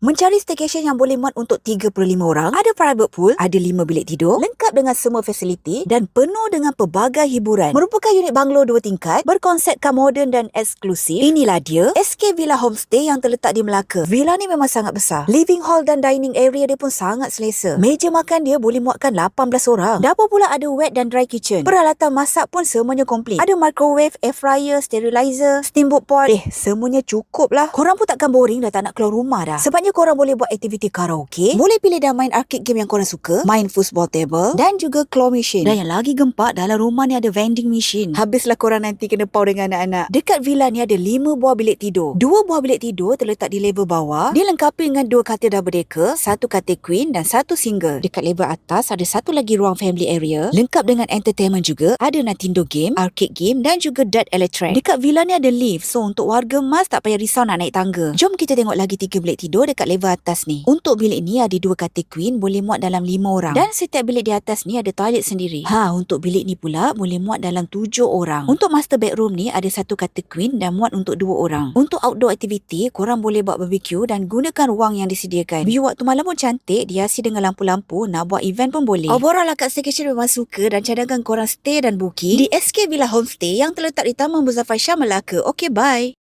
Mencari staycation yang boleh muat untuk 35 orang, ada private pool, ada 5 bilik tidur, lengkap dengan semua fasiliti dan penuh dengan pelbagai hiburan. Merupakan unit banglo 2 tingkat, berkonsepkan moden dan eksklusif. Inilah dia, SK Villa Homestay yang terletak di Melaka. Villa ni memang sangat besar. Living hall dan dining area dia pun sangat selesa. Meja makan dia boleh muatkan 18 orang. Dapur pula ada wet dan dry kitchen. Peralatan masak pun semuanya komplit. Ada microwave, air fryer, sterilizer, steamboat pot. Semuanya cukup lah. Korang pun takkan boring dah tak nak keluar rumah dah. Sebabnya korang boleh buat aktiviti karaoke, boleh pilih dan main arcade game yang korang suka, main football table dan juga claw machine. Dan yang lagi gempak, dalam rumah ni ada vending machine. Habislah korang nanti kena pau dengan anak-anak. Dekat villa ni ada 5 buah bilik tidur. 2 buah bilik tidur terletak di level bawah, dilengkapi dengan 2 katil double decker, 1 katil queen dan 1 single. Dekat level atas ada satu lagi ruang family area, lengkap dengan entertainment juga, ada Nintendo game, arcade game dan juga dart electric. Dekat villa ni ada lift, so untuk warga mas tak payah risau nak naik tangga. Jom kita tengok lagi 3 bilik tidur dekat level atas ni. Untuk bilik ni ada 2 katil queen, boleh muat dalam 5 orang. Dan setiap bilik di atas ni ada toilet sendiri. Untuk bilik ni pula boleh muat dalam 7 orang. Untuk master bedroom ni ada 1 katil queen dan muat untuk 2 orang. Untuk outdoor activity, korang boleh buat barbecue dan gunakan ruang yang disediakan. View waktu malam pun cantik, dihiasi dengan lampu-lampu, nak buat event pun boleh. Overall akak staycation memang suka dan cadangkan korang stay dan booking di SK Villa Homestay yang terletak di Taman Muzaffar Shah, Melaka. Okay, bye.